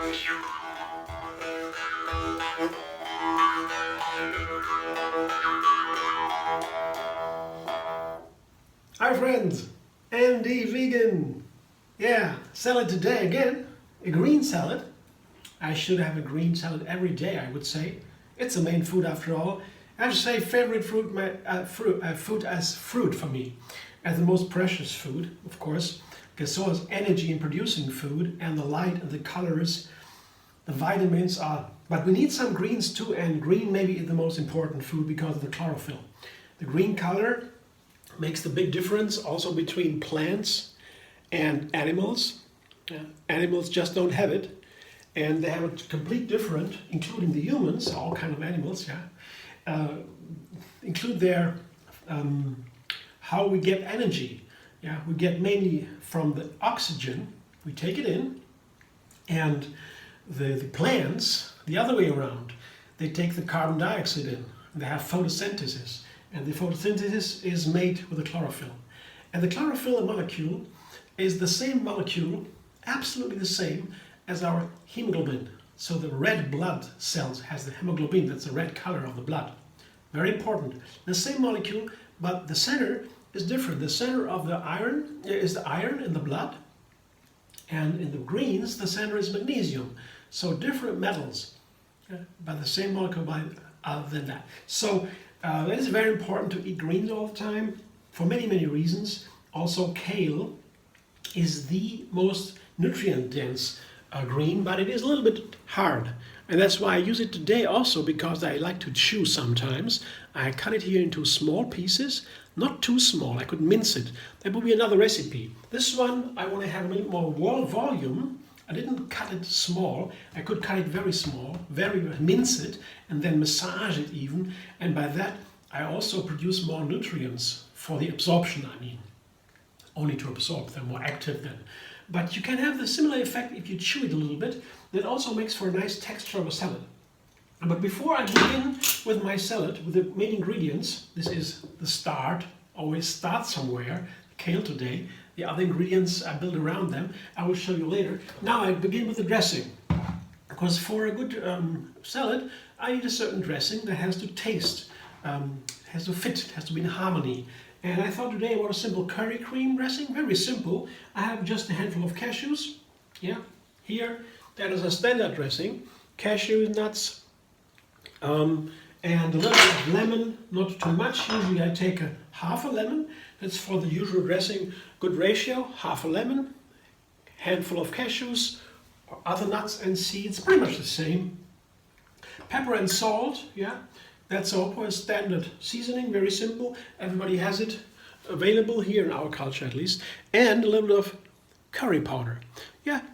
Hi friends, Andy Vegan. Yeah, salad today again, a green salad. I should have a green salad every day, I would say. It's the main food after all. I have to say favorite fruit, food as fruit for me. As the most precious food, of course, because so is energy in producing food and the light and the colors, the vitamins are. But we need some greens too, and green maybe is the most important food because of the chlorophyll. The green color makes the big difference also between plants and animals. Animals just don't have it, and they have a complete different, including the humans, all kind of animals, include their how we get energy. We get mainly from the oxygen, we take it in, and the plants, the other way around, they take the carbon dioxide in. They have photosynthesis. And the photosynthesis is made with the chlorophyll. And the chlorophyll molecule is the same molecule, absolutely the same, as our hemoglobin. So the red blood cells has the hemoglobin, that's the red color of the blood. Very important. The same molecule, but the center is different. The center of the iron is the iron in the blood. And in the greens, the center is magnesium. So different metals, but the same molecule other than that. So it is very important to eat greens all the time for many, many reasons. Also, kale is the most nutrient-dense green, but it is a little bit hard. And that's why I use it today also, because I like to chew sometimes. I cut it here into small pieces, not too small. I could mince it. That would be another recipe. This one, I want to have a little more volume. I didn't cut it small. I could cut it very small, mince it, and then massage it even. And by that, I also produce more nutrients for the absorption, I mean. Only to absorb, they're more active then. But you can have the similar effect if you chew it a little bit. That also makes for a nice texture of a salad. But before I begin with my salad, with the main ingredients, this is the start. Always start somewhere. Kale today. The other ingredients I build around them. I will show you later. Now I begin with the dressing. Because for a good salad, I need a certain dressing that has to taste, has to fit, has to be in harmony. And I thought today about a simple curry cream dressing. Very simple. I have just a handful of cashews. Here. That is a standard dressing. Cashew nuts. And a little bit of lemon, not too much. Usually I take half a lemon. That's for the usual dressing. Good ratio, half a lemon, handful of cashews, or other nuts and seeds, pretty much the same. Pepper and salt, that's also a standard seasoning, very simple. Everybody has it available here in our culture at least. And a little bit of curry powder.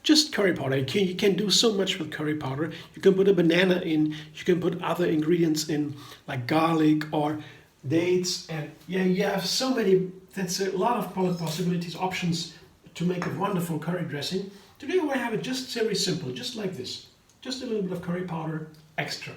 Just curry powder. You can do so much with curry powder. You can put a banana in, you can put other ingredients in, like garlic or dates, and you have so many. That's a lot of possibilities, options to make a wonderful curry dressing. Today we have it just very simple, just like this. Just a little bit of curry powder extra.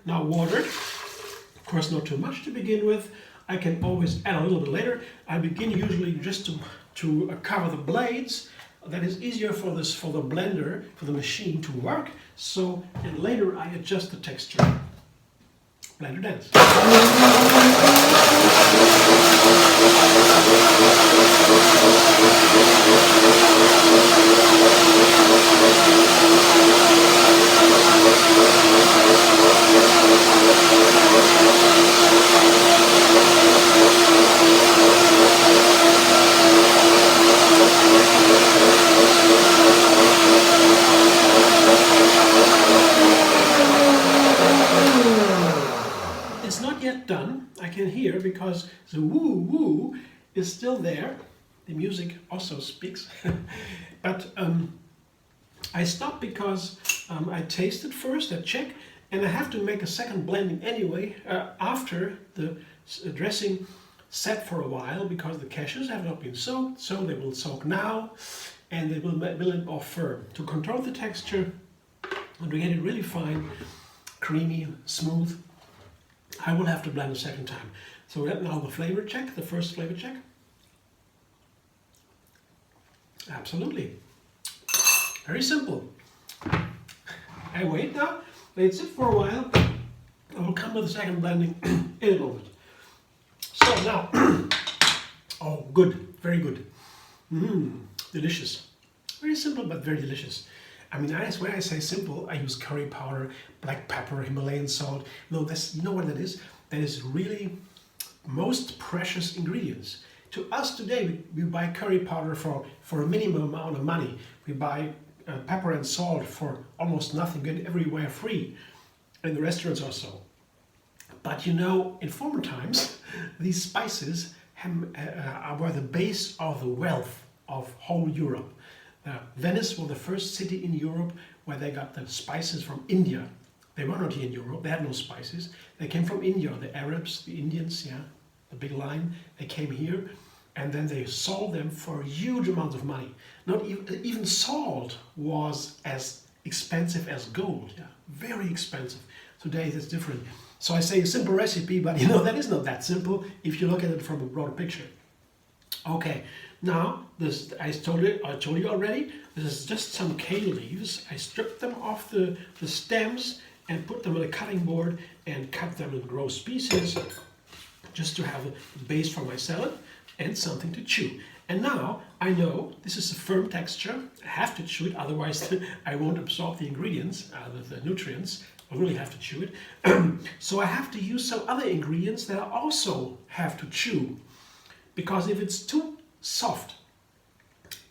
Now water, of course not too much to begin with. I can always add a little bit later. I begin usually just to cover the blades. That is easier for the blender, for the machine to work. So, and later I adjust the texture. Blender dance. It's not yet done. I can hear because the woo woo is still there. The music also speaks. But I stopped because I tasted first, I check, and I have to make a second blending anyway after the dressing set for a while, because the cashews have not been soaked, so they will soak now, and they will be more firm. To control the texture and to get it really fine, creamy, smooth, I will have to blend a second time. So now the flavor check, the first flavor check. Absolutely. Very simple. I wait now, let it sit for a while. I will come with the second blending in a moment. So now, oh good, very good. Delicious. Very simple but very delicious. I mean, when I say simple, I use curry powder, black pepper, Himalayan salt. No, you know what that is? That is really most precious ingredients. To us today, we buy curry powder for a minimum amount of money. We buy pepper and salt for almost nothing, get everywhere free, in the restaurants or so. But you know, in former times, these spices were the base of the wealth of whole Europe. Venice was the first city in Europe where they got the spices from India. They were not here in Europe, they had no spices. They came from India, the Arabs, the Indians, yeah, the big line. They came here and then they sold them for huge amounts of money. Not even salt was as expensive as gold, yeah, very expensive. Today it's different. So I say a simple recipe, but you know, that is not that simple if you look at it from a broader picture. Okay, now this I told you already, this is just some kale leaves. I stripped them off the stems and put them on a cutting board and cut them in gross pieces just to have a base for my salad and something to chew. And now I know this is a firm texture. I have to chew it, otherwise I won't absorb the ingredients, the nutrients. I really have to chew it. So I have to use some other ingredients that I also have to chew. Because if it's too soft,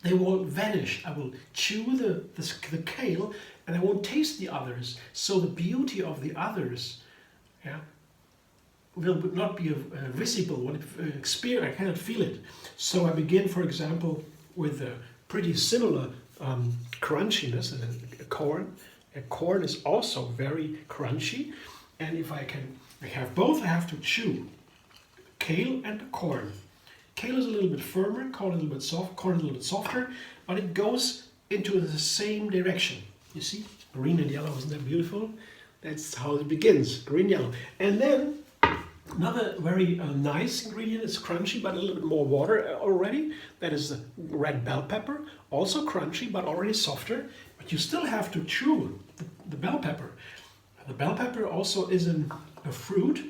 they will vanish. I will chew the kale and I won't taste the others. So the beauty of the others, yeah, will not be visible when I cannot feel it. So I begin, for example, with a pretty similar crunchiness in a corn. A corn is also very crunchy, and if I have both, I have to chew kale and corn. Kale is a little bit firmer, corn a little bit softer, but it goes into the same direction. You see, green and yellow, isn't that beautiful? That's how it begins, green, yellow. And then another very nice ingredient is crunchy, but a little bit more water already. That is the red bell pepper, also crunchy, but already softer. But you still have to chew the bell pepper. The bell pepper also is a fruit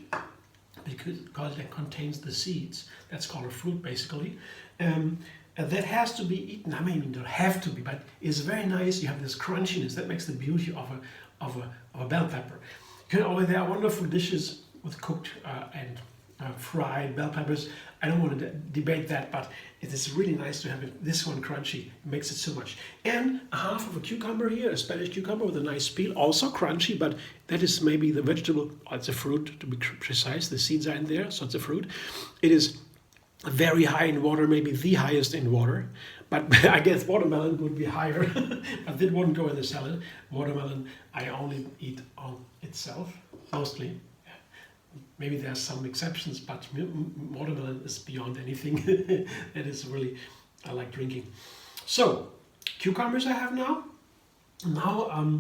because it contains the seeds. That's called a fruit, basically. And that has to be eaten. I mean, it don't have to be, but it's very nice. You have this crunchiness that makes the beauty of a bell pepper. There are wonderful dishes with cooked and fried bell peppers. I don't want to debate that, but it is really nice to have this one crunchy. It makes it so much. And a half of a cucumber here, a Spanish cucumber with a nice peel, also crunchy, but that is maybe the vegetable, it's a fruit to be precise. The seeds are in there, so it's a fruit. It is very high in water, maybe the highest in water, but I guess watermelon would be higher, but that wouldn't go in the salad. Watermelon I only eat on itself, mostly. Maybe there are some exceptions, but watermelon is beyond anything. That is really, I like drinking. So, cucumbers I have now. Now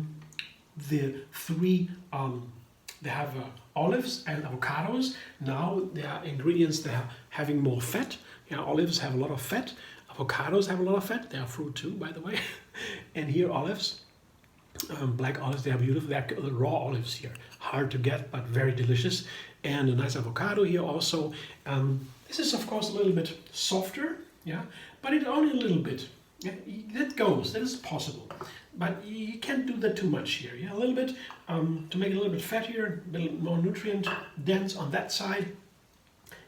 the three, they have olives and avocados. Now there are ingredients that are having more fat. Yeah, olives have a lot of fat. Avocados have a lot of fat. They are fruit too, by the way. And here olives. Black olives, they are beautiful. They are raw olives here, hard to get but very delicious. And a nice avocado here also. This is of course a little bit softer, yeah, but it only a little bit. Yeah, that is possible, but you can't do that too much here. Yeah, a little bit to make it a little bit fattier, a little more nutrient dense on that side,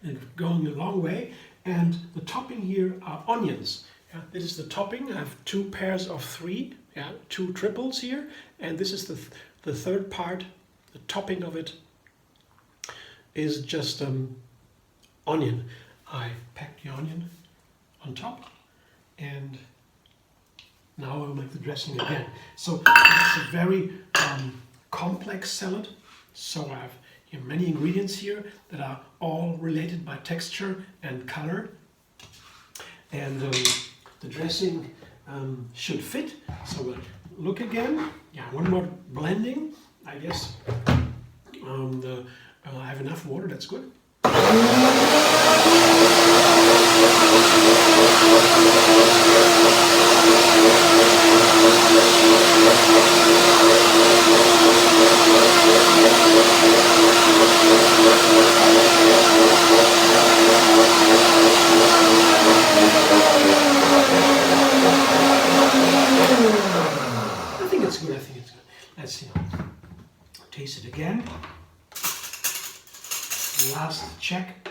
and going a long way. And the topping here are onions. Yeah, this is the topping. I have 2 pairs of 3. Yeah, 2 triples here, and this is the third part. The topping of it is just onion. I packed the onion on top, and now I'll make the dressing again. So it's a very complex salad. So I have here many ingredients here that are all related by texture and color, and the dressing should fit. So we'll look again. Yeah, one more blending. I guess I have enough water, that's good. check.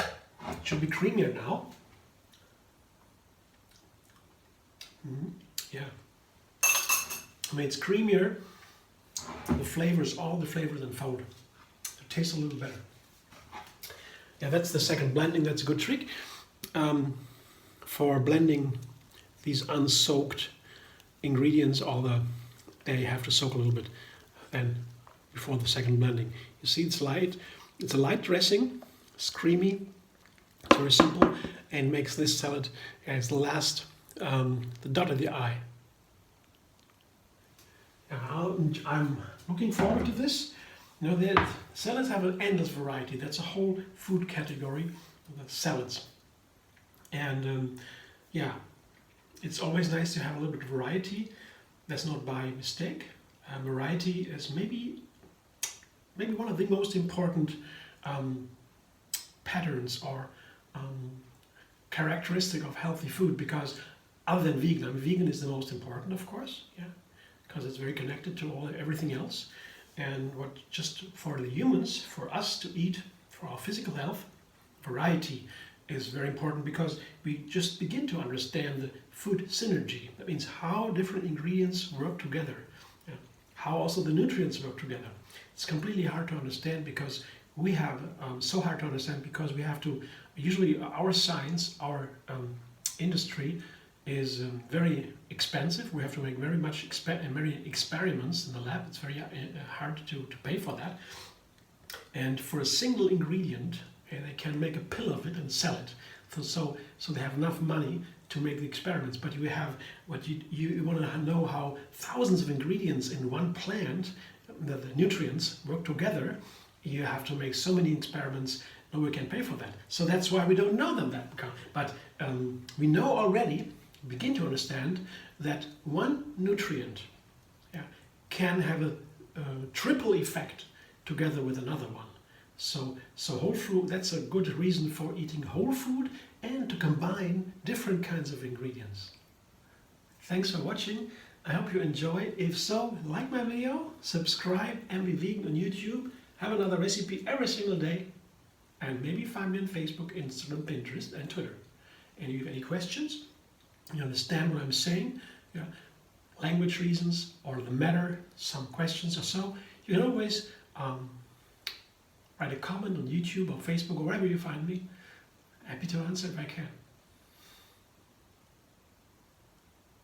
It should be creamier now. Yeah. I mean, it's creamier. The flavors, all the flavors unfold. It tastes a little better. Yeah, that's the second blending. That's a good trick for blending these unsoaked ingredients. They have to soak a little bit then before the second blending. You see, it's light. It's a light dressing. It's creamy. It's very simple and makes this salad as the last, the dot of the I. I'm looking forward to this. You know, the salads have an endless variety. That's a whole food category, the salads. And yeah, it's always nice to have a little bit of variety. That's not by mistake. Variety is maybe one of the most important patterns or characteristic of healthy food, because other than vegan, I mean, vegan is the most important, of course, yeah, because it's very connected to everything else. And what just for the humans, for us to eat, for our physical health, variety is very important, because we just begin to understand the food synergy. That means how different ingredients work together, yeah, how also the nutrients work together. It's completely hard to understand because we have, so hard to understand because we have to, usually our science, our industry is very expensive. We have to make very many experiments in the lab. It's very hard to pay for that. And for a single ingredient, they can make a pill of it and sell it. So they have enough money to make the experiments. But you have what you want to know how thousands of ingredients in one plant, the nutrients work together. You have to make so many experiments. No one can pay for that. So that's why we don't know them that. But we know already, begin to understand that one nutrient, yeah, can have a triple effect together with another one. So whole food, that's a good reason for eating whole food and to combine different kinds of ingredients. Thanks for watching. I hope you enjoy. If so, like my video, subscribe, and be vegan on YouTube. Have another recipe every single day. And maybe find me on Facebook, Instagram, Pinterest, and Twitter. And if you have any questions, you understand what I'm saying, yeah, language reasons or the matter, some questions or so, you can always write a comment on YouTube or Facebook or wherever you find me. Happy to answer if I can.